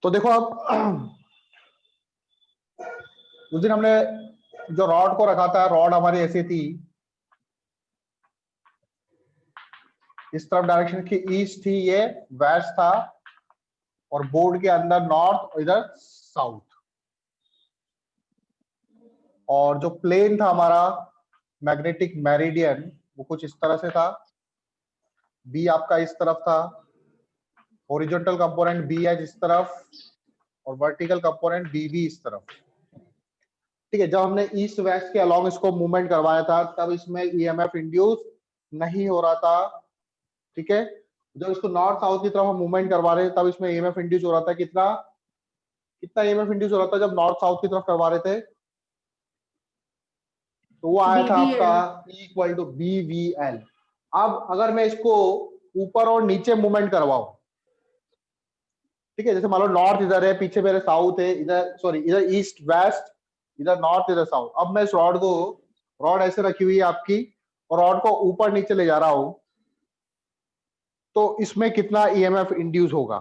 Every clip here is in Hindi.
तो देखो अब उस दिन हमने जो रॉड को रखा था, रॉड हमारी ऐसी थी, इस तरफ डायरेक्शन की ईस्ट थी, ये वेस्ट था, और बोर्ड के अंदर नॉर्थ, इधर साउथ। और जो प्लेन था हमारा मैग्नेटिक मेरिडियन, वो कुछ इस तरह से था। बी आपका इस तरफ था, हॉरिजॉन्टल कंपोनेंट बी एच इस तरफ, और वर्टिकल कंपोनेंट बी बी इस तरफ। ठीक है, जब हमने ईस्ट वेस्ट के अलोंग इसको मूवमेंट करवाया था, तब इसमें ईएमएफ इंड्यूस नहीं हो रहा था। ठीक है, जब इसको नॉर्थ साउथ की तरफ हम मूवमेंट करवा रहे थे, तब इसमें ईएमएफ इंड्यूस हो रहा था। कितना कितना ईएमएफ इंड्यूस हो रहा था जब नॉर्थ साउथ की तरफ करवा रहे थे? तो वो आया था आपका equal to B V L. अब अगर मैं इसको ऊपर और नीचे मूवमेंट करवाऊं, ठीक है, जैसे मान लो नॉर्थ इधर है, पीछे मेरे साउथ है, इधर सॉरी इधर ईस्ट वेस्ट, इधर नॉर्थ, इधर साउथ। अब मैं इस रॉड को, रॉड ऐसे रखी हुई है आपकी, और रॉड को ऊपर नीचे ले जा रहा हूं, तो इसमें कितना ईएमएफ इंड्यूस होगा?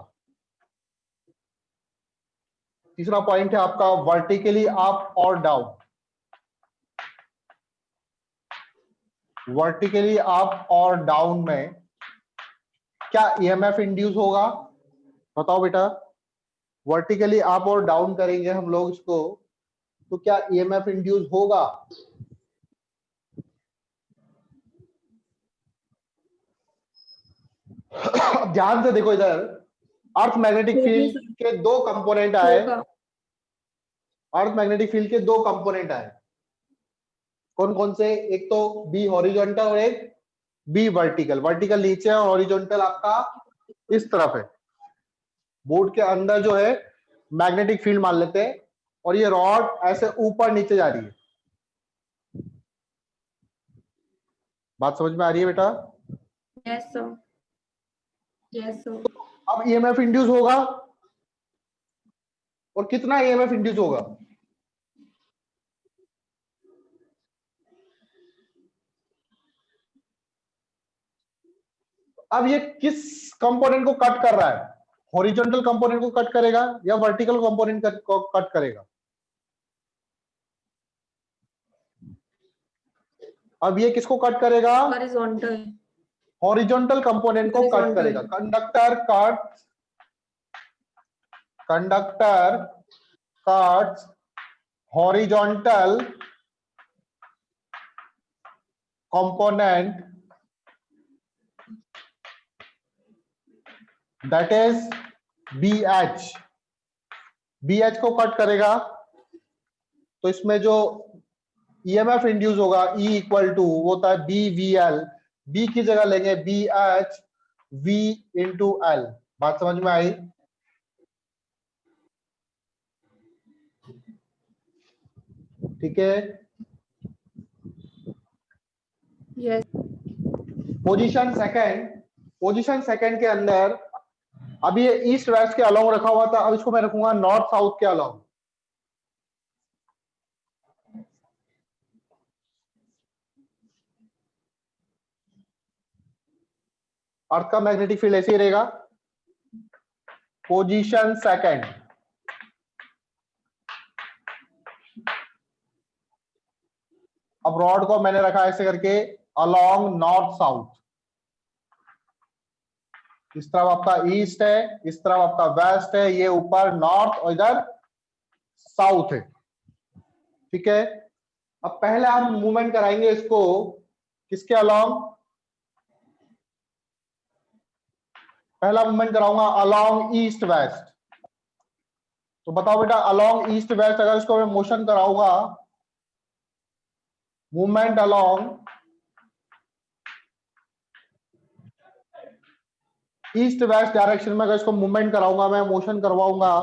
तीसरा पॉइंट है आपका वर्टिकली अप और डाउन। वर्टिकली अप और डाउन में क्या ईएमएफ इंड्यूस होगा? बताओ बेटा। वर्टिकली अप और डाउन करेंगे हम लोग इसको, तो क्या ईएमएफ इंड्यूस होगा? अब ध्यान से देखो, इधर अर्थ मैग्नेटिक फील्ड के दो कंपोनेंट आए। अर्थ मैग्नेटिक फील्ड के दो कंपोनेंट आए, कौन कौन से? एक तो बी हॉरिजॉन्टल और एक बी वर्टिकल। वर्टिकल नीचे है और हॉरिजॉन्टल आपका इस तरफ है। बोर्ड के अंदर जो है मैग्नेटिक फील्ड मान लेते हैं, और ये रॉड ऐसे ऊपर नीचे जा रही है। बात समझ में आ रही है बेटा? Yes sir, yes sir. अब ईएमएफ इंड्यूस होगा, और कितना ईएमएफ इंड्यूस होगा? अब ये किस कंपोनेंट को कट कर रहा है? हॉरिजॉन्टल कंपोनेंट को कट करेगा या वर्टिकल कंपोनेंट को कट करेगा? अब ये किसको कट करेगा? हॉरिजॉन्टल। हॉरिजॉन्टल कंपोनेंट को कट करेगा। Conductor cuts horizontal component, that is BH। BH को कट करेगा, तो इसमें जो ईएमएफ इंड्यूस होगा E इक्वल टू वो होता है BVL। B की जगह लेंगे BH V इंटू L। बात समझ में आई? ठीक है। यस। पोजीशन सेकंड के अंदर अब ये ईस्ट वेस्ट के अलोंग रखा हुआ था, अब इसको मैं रखूंगा नॉर्थ साउथ के अलोंग। अर्थ का मैग्नेटिक फील्ड ऐसे ही रहेगा। पोजीशन सेकंड, अब रॉड को मैंने रखा ऐसे करके अलोंग नॉर्थ साउथ। इस तरफ आपका ईस्ट है, इस तरफ आपका वेस्ट है, ये ऊपर नॉर्थ और इधर साउथ है। ठीक है, अब पहले हम मूवमेंट कराएंगे इसको किसके अलोंग? पहला मूवमेंट कराऊंगा अलोंग ईस्ट वेस्ट। तो बताओ बेटा, अलोंग ईस्ट वेस्ट अगर इसको मैं मोशन कराऊंगा, movement along east west direction में अगर इसको मूवमेंट कराऊंगा, मैं मोशन करवाऊंगा,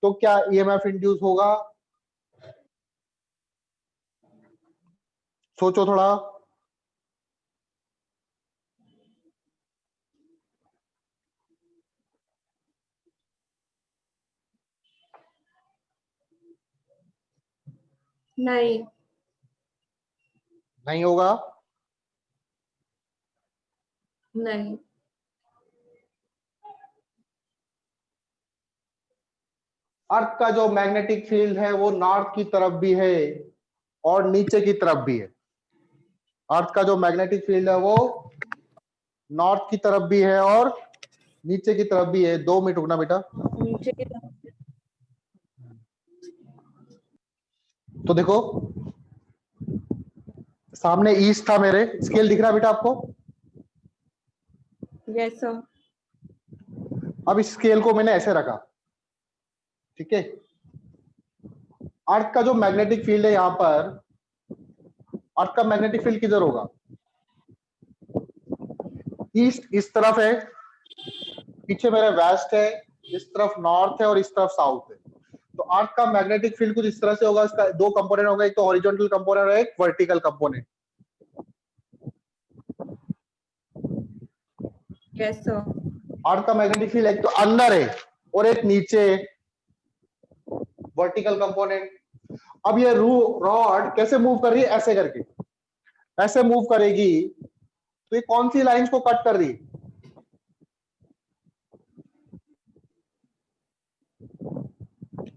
तो क्या ईएमएफ इंड्यूस होगा? सोचो थोड़ा। नहीं, नहीं होगा। नहीं। अर्थ का जो मैग्नेटिक फील्ड है वो नॉर्थ की तरफ भी है और नीचे की तरफ भी है। अर्थ का जो मैग्नेटिक फील्ड है वो नॉर्थ की तरफ भी है और नीचे की तरफ भी है। 2 मिनट रुकना बेटा। नीचे की तरफ। तो देखो सामने ईस्ट था मेरे, स्केल दिख रहा है बेटा आपको? Yes sir. अब इस स्केल को मैंने ऐसे रखा, ठीक है। अर्थ का जो मैग्नेटिक फील्ड है यहां पर, अर्थ का मैग्नेटिक फील्ड किधर होगा? ईस्ट इस तरफ है, पीछे मेरे वेस्ट है, इस तरफ नॉर्थ है और इस तरफ साउथ है। तो अर्थ का मैग्नेटिक फील्ड कुछ इस तरह से होगा। इसका 2 कंपोनेंट होगा, एक तो हॉरिजॉन्टल कंपोनेंट और एक vertical component. Yes sir. Earth का मैग्नेटिक फील्ड एक तो अंदर है और एक नीचे, वर्टिकल कंपोनेंट। अब ये रॉड कैसे मूव कर रही है? ऐसे करके, ऐसे मूव करेगी तो ये कौन सी लाइंस को कट कर रही है?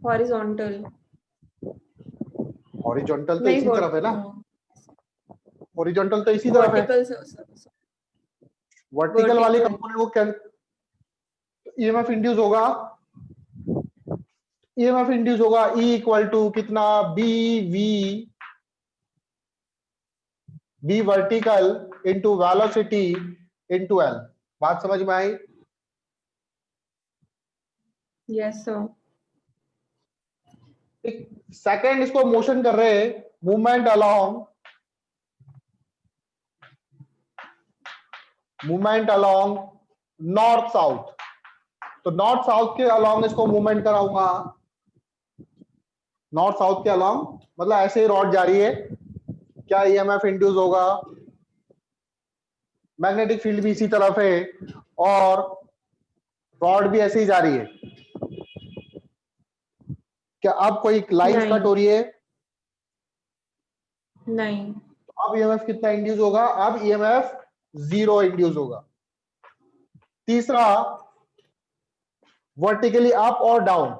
हॉरिजॉन्टल। हॉरिजॉन्टल तो नहीं, इसी तरफ है ना, हॉरिजॉन्टल तो इसी तरफ है। Vertical sir. वर्टिकल वाले वर्टिकल। कंपोनेंट को क्या ईएमएफ इंड्यूस होगा? ईएमएफ इंड्यूस होगा E इक्वल टू कितना? B vertical into velocity into L. बात समझ में आई? Yes sir. सेकंड इसको मोशन कर रहे हैं, मूवमेंट अलोंग नॉर्थ साउथ। तो नॉर्थ साउथ के अलोंग इसको मूवमेंट कराऊंगा। नॉर्थ साउथ के अलोंग मतलब ऐसे ही रॉड जा रही है, क्या ईएमएफ इंड्यूस होगा? मैग्नेटिक फील्ड भी इसी तरफ है और रॉड भी ऐसे ही जा रही है। क्या अब कोई लाइन नहीं। कट हो रही है? नहीं। अब ईएमएफ कितना इंड्यूस होगा? अब ईएमएफ 0 इंड्यूस होगा। तीसरा, वर्टिकली अप और डाउन,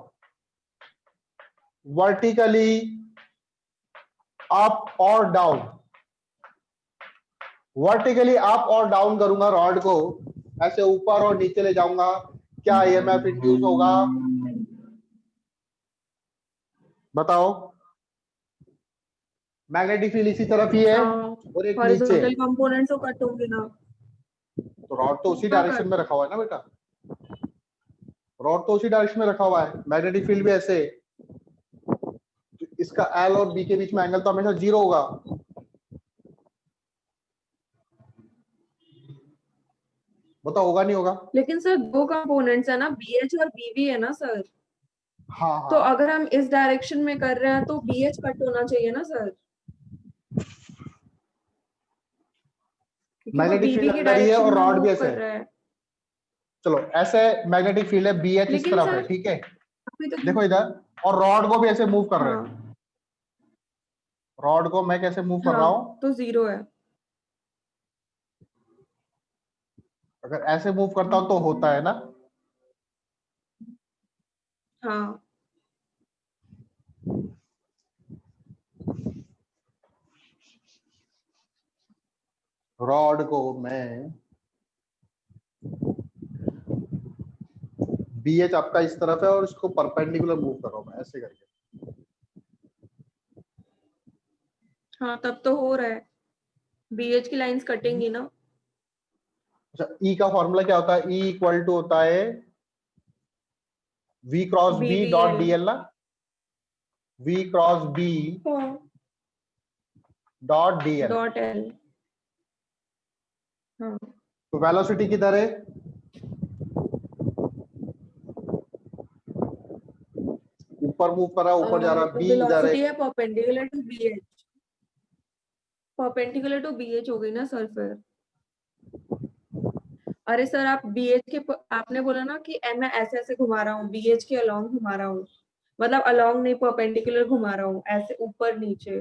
वर्टिकली अप और डाउन, वर्टिकली अप और डाउन करूंगा रॉड को, ऐसे ऊपर और नीचे ले जाऊंगा, क्या ईएमएफ इंड्यूस होगा? बताओ। मैग्नेटिक फील्ड इसी तरफ ही है और एक नीचे। हॉरिजॉन्टल कंपोनेंट्स तो कट होंगे ना। तो रॉड तो उसी हाँ, डायरेक्शन में रखा हुआ है ना बेटा, रॉड तो उसी डायरेक्शन में रखा हुआ है। मैग्नेटिक फील्ड भी ऐसे, तो इसका एल और बी के बीच में एंगल तो हमेशा 0 होगा। बताओ होगा नहीं होगा? लेकिन सर 2 कंपोनेंट्स है ना, BH और BV है ना सर। हाँ तो हाँ, अगर हम इस डायरेक्शन में कर रहे हैं तो BH कट होना चाहिए ना सर, क्योंकि वो मैग्नेटिक BV फील्ड की अंदर ही है डायरेक्शन और में रॉड भी मूव ऐसे कर है। रहा है। चलो ऐसे मैग्नेटिक फील्ड है, BH इस लेकिन तरफ है, सर ठीक है। अभी तो देखो इधर, और रॉड को भी ऐसे मूव कर रहे हैं। हाँ। रॉड को मैं कैसे मूव कर रहा हूं? हाँ तो 0 है। अगर ऐसे मूव करता हूं तो होता है ना। हाँ। रॉड को मैं BH आपका इस तरफ है और इसको परपेंडिकुलर मूव कर रहा हूं मैं ऐसे करके। हाँ तब तो हो रहा है, BH की लाइंस कटेंगी ना। अच्छा, E का फॉर्मूला क्या होता है? E इक्वल टू होता है V cross B dot BVL। DL ना, V cross B dot DL। Dot L। हाँ। तो वेलोसिटी किधर है? ऊपर मूव कर रहा है, ऊपर जा रहा है, B इधर है। वेलोसिटी है perpendicular to BH। Perpendicular to BH हो गई ना सर फिर। अरे सर आप BH के आपने बोला ना कि मैं ऐसे ऐसे घुमा रहा हूँ, BH के अलोंग घुमा रहा हूँ, मतलब अलोंग नहीं परपेंडिकुलर घुमा रहा हूँ, ऐसे ऊपर नीचे,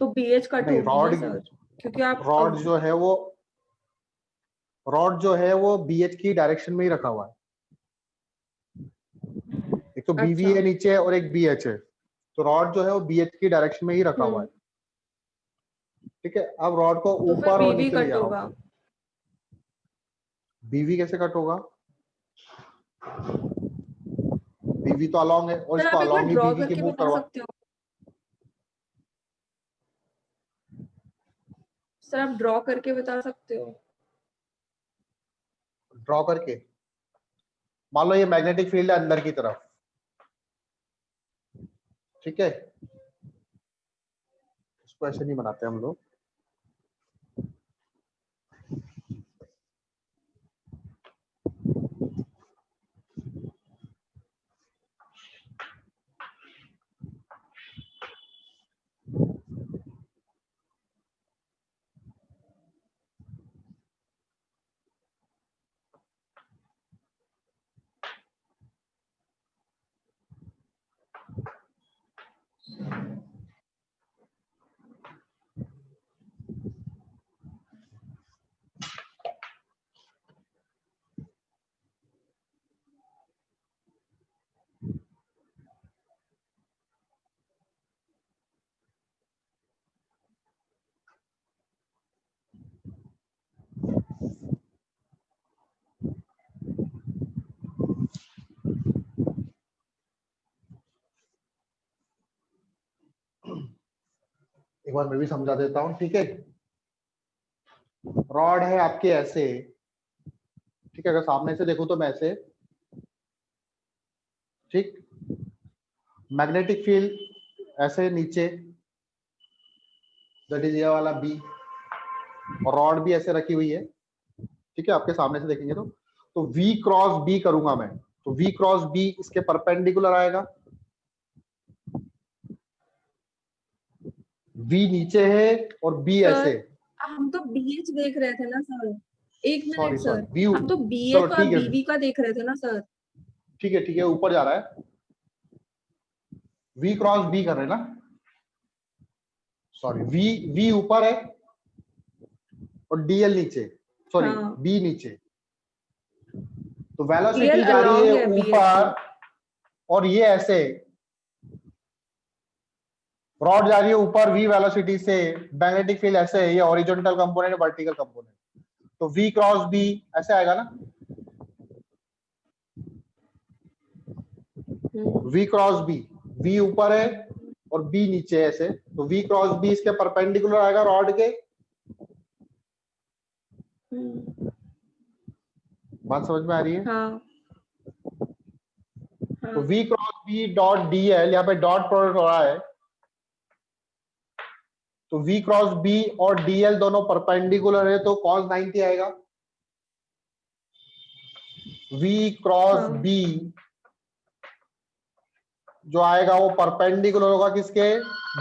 तो BH कट नहीं, होगी ना सर, क्योंकि आप रॉड जो है वो BH की डायरेक्शन में ही रखा हुआ है। एक तो बीवी अच्छा। है नीचे और एक बीएच है, तो रॉड जो है वो बीएच की डायरेक्शन में ही रखा हुआ है। ठीक है, अब रॉड को तो फिर ऊपर और बीवी नीचे ले कट जा रहा होगा। हूँ। बीवी कैसे कट होगा? बीवी तो अलॉन्ग है और सर इसको आप एक बार अलॉन्ग ही ड्रॉ बीवी की करके मूव बता करवा। सकते हो? सर आप ड्रॉ करके बता सकते हो? ड्रॉ करके, मान लो ये मैग्नेटिक फील्ड है अंदर की तरफ, ठीक है, इसको ऐसे नहीं बनाते हम लोग। एक बार मैं भी समझा देता हूँ, ठीक है। रॉड है आपके ऐसे, ठीक है, अगर सामने से देखो तो मैं ऐसे, ठीक, मैग्नेटिक फील्ड ऐसे नीचे, दैट इज ये वाला बी, और रॉड भी ऐसे रखी हुई है, ठीक है, आपके सामने से देखेंगे तो V क्रॉस B करूंगा मैं, तो V क्रॉस B इसके परपेंडिकुलर आएगा। V नीचे है और B ऐसे। सर हम तो बीएच देख रहे थे ना सर। एक sorry minute sorry sir, view, हम तो चलो बीएच और ठीक है, बीवी का देख रहे थे ना सर। ठीक है, ऊपर जा रहा है, V क्रॉस B कर रहे हैं ना, सॉरी V ऊपर है और DL नीचे, सॉरी हाँ, B नीचे, तो डीएल वेलोसिटी जा रही अलोंग है है बीएच के। ऊपर, और ये ऐसे रॉड जा रही है ऊपर V वेलोसिटी से, मैग्नेटिक फील्ड ऐसे है, ये हॉरिजॉन्टल कंपोनेंट, वर्टिकल कंपोनेंट, तो V क्रॉस B ऐसे आएगा ना, V क्रॉस B, V ऊपर है और B नीचे है ऐसे, तो V क्रॉस B इसके परपेंडिकुलर आएगा रॉड के। बात समझ में आ रही है? हाँ तो हाँ। V cross B dot DL, यहाँ पे डॉट प्रोडक्ट हो रहा है, तो V क्रॉस B और DL दोनों परपेंडिकुलर है, तो cos 90 आएगा। V क्रॉस हाँ। B जो आएगा वो परपेंडिकुलर होगा किसके?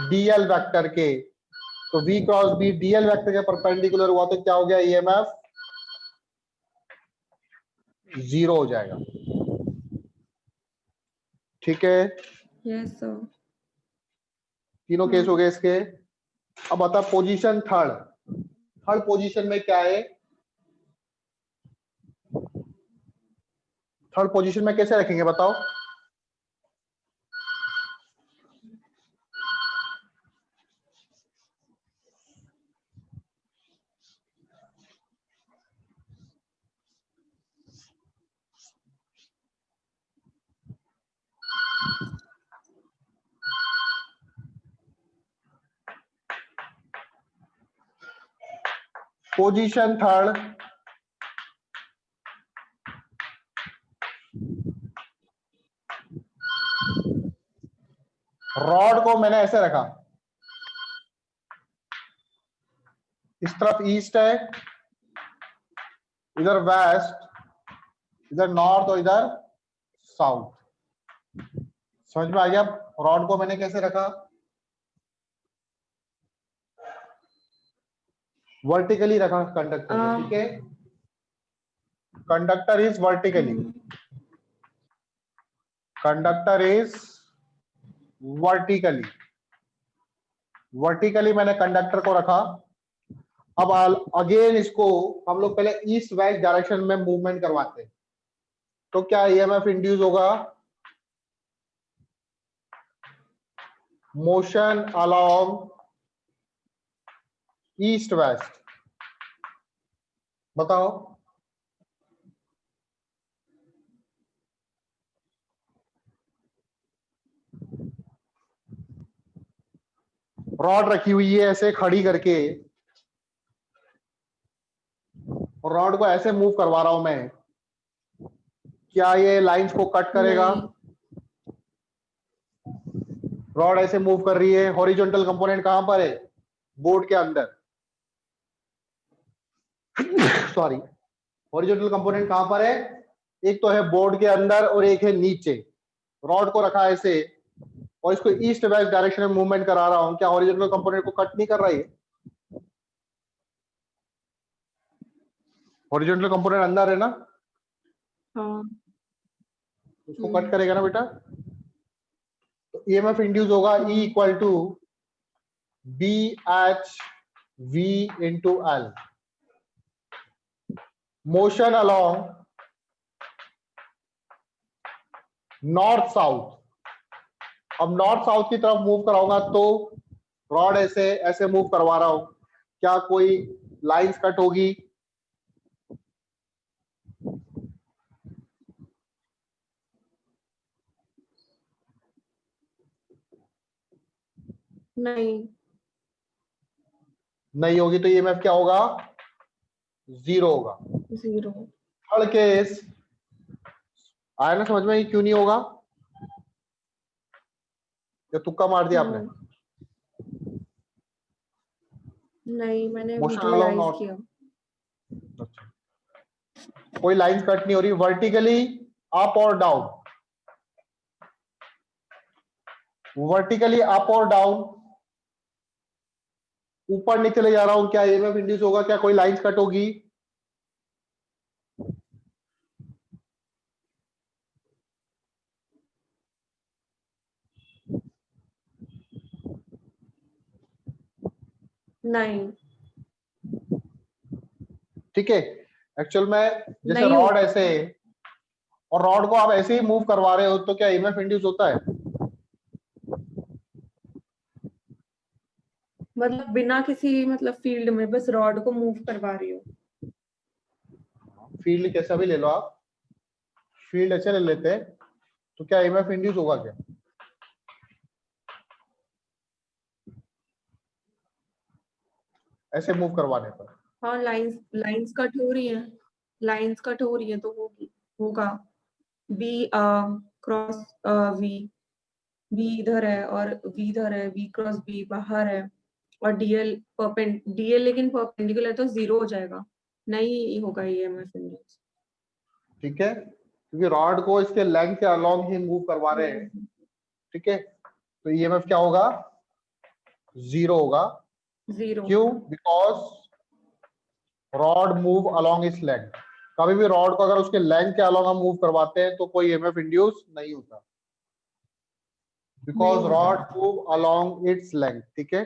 DL वेक्टर के, तो V cross B DL vector के परपेंडिकुलर हुआ तो क्या हो गया? EMF 0 हो जाएगा, ठीक है। Yes sir. तीनों केस हो गए इसके। अब बता पोजीशन थर्ड, थर्ड पोजीशन में क्या है? थर्ड पोजीशन में कैसे रखेंगे बताओ? पोजीशन थर्ड, रॉड को मैंने ऐसे रखा, इस तरफ ईस्ट है, इधर वेस्ट, इधर नॉर्थ और इधर साउथ। समझ में आ गया? रॉड को मैंने कैसे रखा? वर्टिकली रखा कंडक्टर को, ठीक है। Conductor is vertically, conductor is vertically, vertically मैंने कंडक्टर को रखा। अब अगेन इसको हम लोग पहले ईस्ट वेस्ट डायरेक्शन में मूवमेंट करवाते हैं, तो क्या ईएमएफ इंड्यूस होगा? मोशन अलोंग ईस्ट वेस्ट, बताओ। रॉड रखी हुई है ऐसे खड़ी करके, और रॉड को ऐसे मूव करवा रहा हूं मैं, क्या ये लाइंस को कट करेगा? नहीं रॉड ऐसे मूव कर रही है, हॉरिजॉन्टल कंपोनेंट कहां पर है? बोर्ड के अंदर। सॉरी, हॉरिजॉन्टल कंपोनेंट कहां पर है? एक तो है बोर्ड के अंदर और एक है नीचे। रॉड को रखा है ऐसे और इसको ईस्ट वेस्ट डायरेक्शन में मूवमेंट करा रहा हूं, क्या हॉरिजॉन्टल कंपोनेंट को कट नहीं कर रहा है? हॉरिजॉन्टल कंपोनेंट अंदर है ना, हाँ उसको कट करेगा ना बेटा। तो ईएमएफ इंड्यूस होगा E equal to B H V into L. Motion along north south, अब नॉर्थ साउथ की तरफ मूव कराऊंगा तो रॉड ऐसे ऐसे मूव करवा रहा हूं, क्या कोई लाइंस कट होगी? नहीं नहीं होगी, तो ईएमएफ क्या होगा? जीरो होगा। जीरो। थर्ड केस आया ना समझ में, ये क्यों नहीं होगा? या तुक्का मार दिया आपने? नहीं मैंने मोशन अलोंग विजुअलाइज नॉर्थ, किया। कोई लाइंस कट नहीं हो रही, वर्टिकली अप और डाउन, वर्टिकली अप और डाउन, ऊपर नीचे ले जा रहा हूं, क्या ईएमएफ इंड्यूस होगा? क्या कोई लाइंस कट होगी? नहीं ठीक है। एक्चुअल में जैसे नहीं रॉड होगा। ऐसे है और रॉड को आप ऐसे ही मूव करवा रहे हो, तो क्या ईएमएफ इंड्यूस होता है? मतलब बिना किसी मतलब फील्ड में बस रॉड को मूव करवा रही हो। फील्ड कैसा भी ले लो आप, फील्ड ऐसे ले लेते हैं, तो क्या ईएमएफ इंड्यूस होगा क्या? ऐसे मूव करवाने पर? हाँ लाइंस लाइंस कट हो रही है, लाइंस कट हो रही है तो होगी, होगा। बी क्रॉस वी, बी इधर है और वी इधर है, बी क्रॉस बी बाहर है, और डीएल लेकिन परपेंडिकुलर है तो जीरो हो जाएगा, नहीं होगा ईएमएफ इंड्यूस। ठीक है, क्योंकि रॉड को इसके लेंथ के अलोंग ही मूव करवा रहे हैं। ठीक है, तो ईएमएफ क्या होगा? जीरो होगा। जीरो। क्यों? बिकॉज रॉड मूव अलोंग इस लेंथ। कभी भी रॉड को अगर उसके लेंथ के अलोंग हम मूव करवाते हैं तो कोई ईएमएफ इंड्यूस नहीं होता, नहीं बिकॉज होता। Rod move along its length. ठीक है,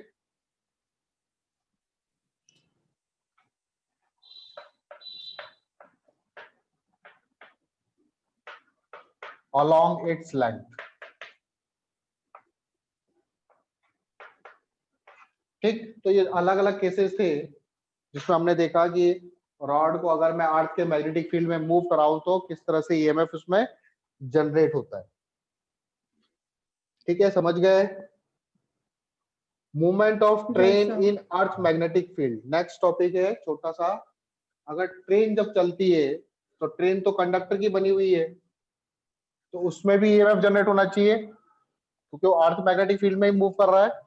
अलोंग इट्स लेंथ। ठीक, तो ये अलग अलग केसेस थे जिसमें हमने देखा कि रॉड को अगर मैं अर्थ के मैग्नेटिक फील्ड में मूव कराऊं तो किस तरह से ईएमएफ उसमें जनरेट होता है। ठीक है, समझ गए? Movement of yes train sir. In earth magnetic field, next topic है छोटा सा। अगर ट्रेन जब चलती है तो ट्रेन तो कंडक्टर की बनी हुई है, तो उसमें भी ईएमएफ जनरेट होना चाहिए क्योंकि वो अर्थ मैग्नेटिक फील्ड में ही मूव कर रहा है।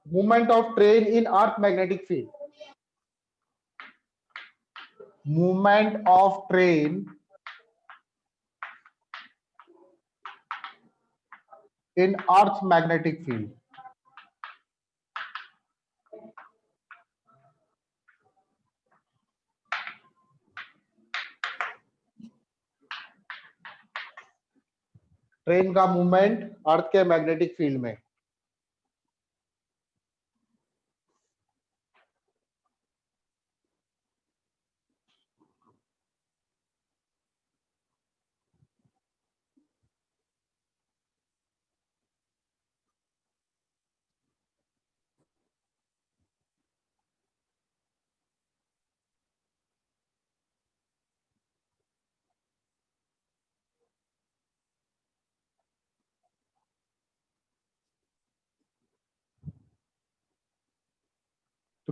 Movement of train in earth magnetic field, movement of train in earth magnetic field. Train का मूवमेंट अर्थ के मैग्नेटिक फील्ड में।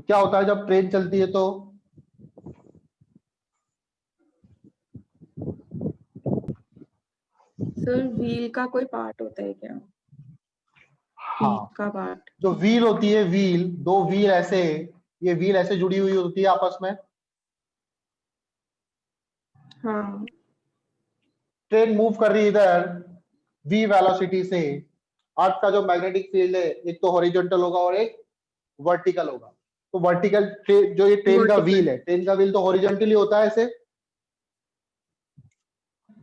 क्या होता है जब ट्रेन चलती है तो सर व्हील का कोई पार्ट होता है क्या? हाँ व्हील का पार्ट। जो व्हील होती है, व्हील, दो व्हील ऐसे, ये व्हील ऐसे जुड़ी हुई होती है आपस में। हाँ ट्रेन मूव कर रही है इधर v वेलोसिटी से। अर्थ का जो मैग्नेटिक फील्ड है एक तो हॉरिजॉन्टल होगा और एक वर्टिकल होगा। तो वर्टिकल जो ये ट्रेन का व्हील वर्टिकल। है, ट्रेन का व्हील तो हॉरिजॉन्टली होता है ऐसे,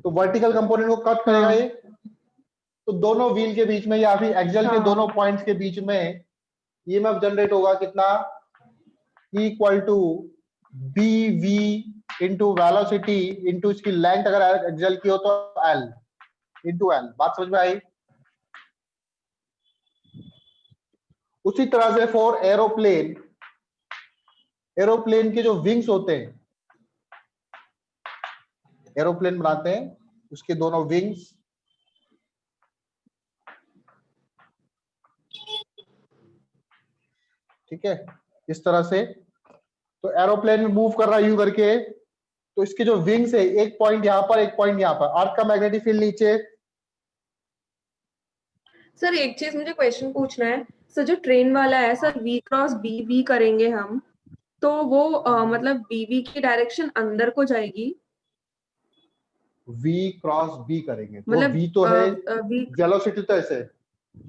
तो वर्टिकल कंपोनेंट को कट करेगा ये। हाँ तो दोनों व्हील के बीच में या फिर एक्सल के दोनों हाँ पॉइंट्स के बीच में ईएमएफ जनरेट होगा कितना, equal to B V into velocity into इसकी लेंथ अगर एक्सल की हो तो एल इंटू एल। बात समझ में आई? उसी तरह से फॉर एरोप्लेन, एरोप्लेन के जो विंग्स होते हैं, एरोप्लेन बनाते हैं उसके दोनों विंग्स, ठीक है, इस तरह से। तो एरोप्लेन में मूव कर रहा है यूं करके, तो इसके जो विंग्स है एक पॉइंट यहां पर एक पॉइंट यहां पर, अर्थ का मैग्नेटिक फील्ड नीचे। सर एक चीज मुझे क्वेश्चन पूछना है। सर जो ट्रेन वाला है sir, V cross B V करेंगे हम, तो वो मतलब बीवी की डायरेक्शन अंदर को जाएगी। v क्रॉस b करेंगे तो मतलब v तो है, वी। वेलोसिटी तो ऐसे,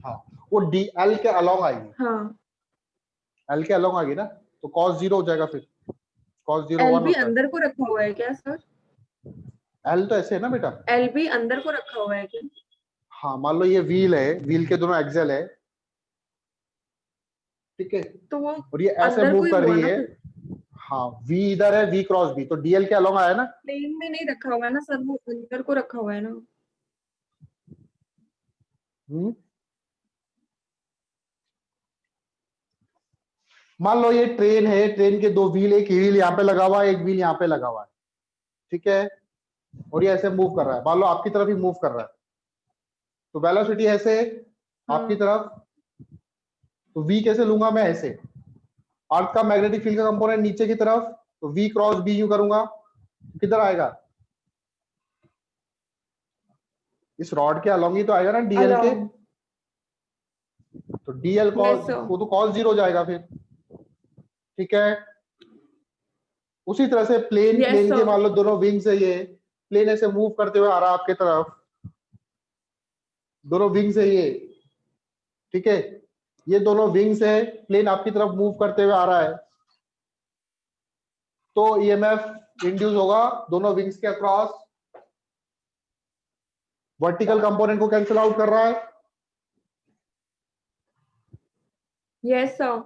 हाँ, वो डी एल के अलोंग आएगी, हाँ एल के अलोंग आएगी ना, तो cos जीरो हो जाएगा फिर, cos जीरो एल वन भी होता अंदर को रखा हुआ है क्या सर? है। एल तो ऐसे है ना बेटा। एल भी अंदर को रखा हुआ है क्या? हाँ मान लो ये व्हील है, व्हील के दोनों एक्सल है, ठीक है, तो वो और ये ऐसे अंदर को मूव ही कर हुआ रही ना है। फिर। हाँ v इधर है, v क्रॉस b, तो डीएल के अलोंग आया ना। प्लेन में नहीं रखा हुआ है ना सर, वो अंदर को रखा हुआ है ना। हम्म, मान लो ये ट्रेन है, ट्रेन के दो व्हील, एक व्हील यहाँ पे लगा हुआ है, एक व्हील यहाँ पे लगा हुआ है, ठीक है, और ये ऐसे मूव कर रहा है, मान लो आपकी तरफ ही मूव कर रहा है, तो वेलोसिटी ऐसे आपकी हाँ तरफ, तो v कैसे लूंगा मैं ऐसे, अर्थ का मैग्नेटिक फील्ड का कंपोनेंट नीचे की तरफ, तो v क्रॉस b यूं करूंगा, किधर आएगा, इस रॉड के अलोंग ही तो आएगा ना डीएल के, अलोंग। तो डीएल यस कॉस, सर। वो तो cos जीरो हो जाएगा फिर, ठीक है। उसी तरह से प्लेन, यस प्लेन के सर। मान लो दोनों विंग्स है, ये प्लेन ऐसे मूव करते हुए आ रहा है आपके तरफ, दोनों विंग्स है ये, ठीक है, ये दोनों विंग्स है, प्लेन आपकी तरफ मूव करते हुए आ रहा है, तो ईएमएफ इंड्यूस होगा दोनों विंग्स के अक्रॉस, वर्टिकल कंपोनेंट को कैंसिल आउट कर रहा है, यस सर।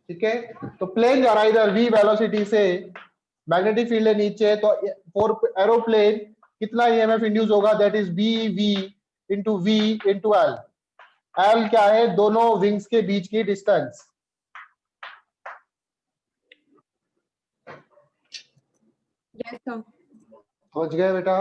ठीक है। तो प्लेन जा रहा है इधर v वेलोसिटी से, मैग्नेटिक फील्ड है नीचे, तो फॉर एरोप्लेन कितना ईएमएफ इंड्यूस होगा, that is B V into L. L क्या है, दोनों विंग्स के बीच की डिस्टेंस, यस सर। समझ गए बेटा?